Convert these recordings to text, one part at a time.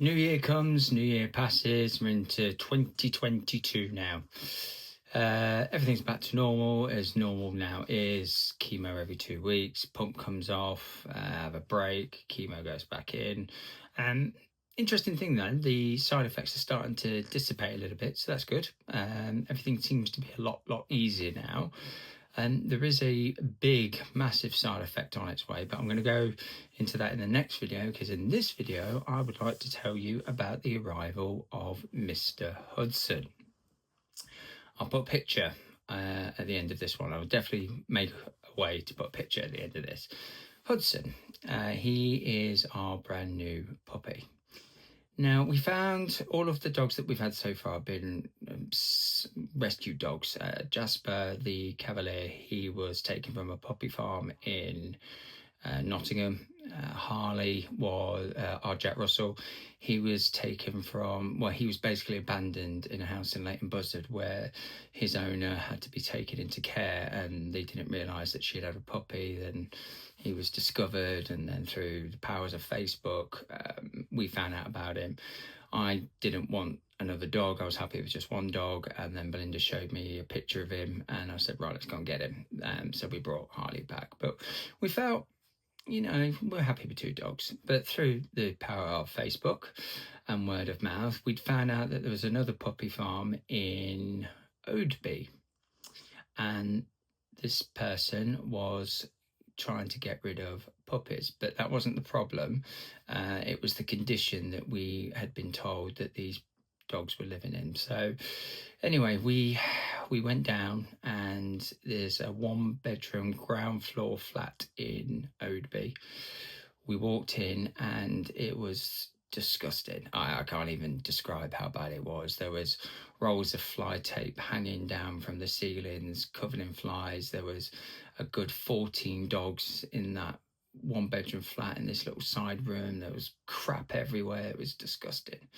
New Year comes, New Year passes, we're into 2022 now. Everything's back to normal, as normal now is. Chemo every 2 weeks, pump comes off, have a break, chemo goes back in. Interesting thing though, the side effects are starting to dissipate a little bit, so that's good. Everything seems to be a lot easier now. And there is a big, massive side effect on its way, but I'm going to go into that in the next video, because in this video, I would like to tell you about the arrival of Mr. Hudson. I'll put a picture at the end of this one. I'll definitely make a way to put a picture at the end of this. Hudson, he is our brand new puppy. Now, we found all of the dogs that we've had so far have been rescue dogs. Jasper, the Cavalier, he was taken from a puppy farm in Nottingham. Harley was our Jack Russell. He was taken from, well, he was basically abandoned in a house in Leighton Buzzard where his owner had to be taken into care, and they didn't realise that she'd had a puppy. Then he was discovered, and then through the powers of Facebook, we found out about him. I didn't want another dog. I was happy with just one dog, and then Belinda showed me a picture of him, and I said, right, let's go and get him. So we brought Harley back, but we felt, we're happy with 2 dogs. But through the power of Facebook and word of mouth, we'd found out that there was another puppy farm in Oadby, and this person was trying to get rid of puppies, but that wasn't the problem. It was the condition that we had been told that these dogs were living in. So anyway, we went down, and there's a 1-bedroom ground floor flat in Oadby. We walked in, and it was disgusting. I can't even describe how bad it was. There was rolls of fly tape hanging down from the ceilings, covered in flies. There was a good 14 dogs in that 1-bedroom flat in this little side room. There was crap everywhere. It was disgusting.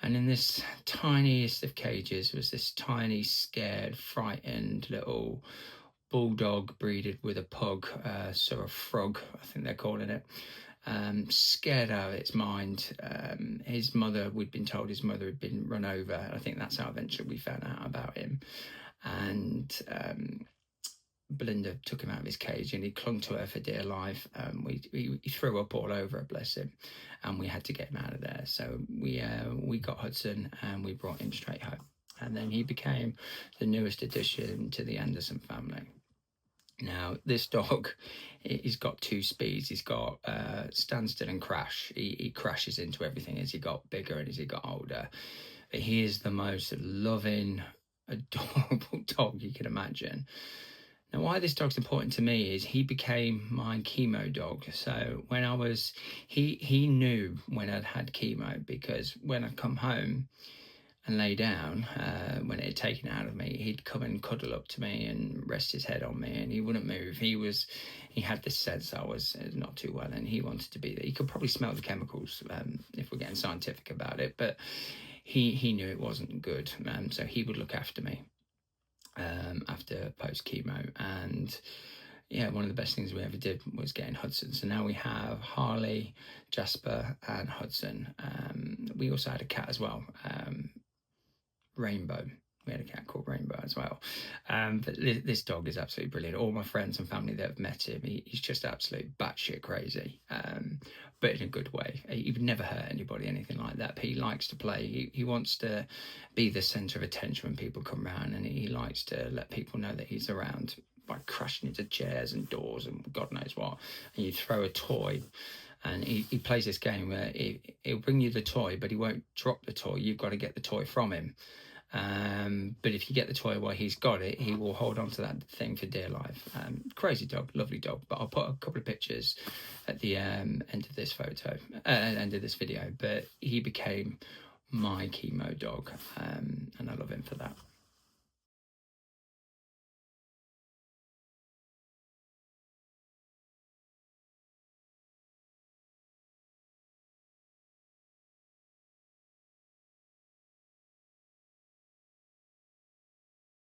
And in this tiniest of cages was this tiny, scared, frightened little bulldog breeded with a pug, so a frog, I think they're calling it. Scared out of its mind. His mother, we'd been told his mother had been run over. I think that's how eventually we found out about him. And Belinda took him out of his cage, and he clung to her for dear life. He threw up all over her, bless him, and we had to get him out of there. So we got Hudson, and we brought him straight home. And then he became the newest addition to the Anderson family. Now, this dog, he's got 2 speeds. He's got standstill and crash. He crashes into everything as he got bigger and as he got older. But he is the most loving, adorable dog you can imagine. Now, why this dog's important to me is he became my chemo dog. So when he knew when I'd had chemo, because when I'd come home and lay down, when it had taken it out of me, he'd come and cuddle up to me and rest his head on me, and he wouldn't move. He had this sense I was not too well, and he wanted to be there. He could probably smell the chemicals, if we're getting scientific about it, but he knew it wasn't good. So he would look after me after post chemo. And yeah, one of the best things we ever did was getting Hudson. So now we have Harley, Jasper, and Hudson. We also had a cat as well, Rainbow. We had a cat called Rainbow as well. But this dog is absolutely brilliant. All my friends and family that have met him, he's just absolute batshit crazy, but in a good way. He would never hurt anybody, anything like that. But he likes to play. He wants to be the centre of attention when people come around, and he likes to let people know that he's around by crashing into chairs and doors and God knows what. And you throw a toy, and he plays this game where he'll bring you the toy, but he won't drop the toy. You've got to get the toy from him. But if you get the toy while he's got it, he will hold on to that thing for dear life. Crazy dog, lovely dog. But I'll put a couple of pictures at the end of this end of this video. But he became my chemo dog, and I love him for that.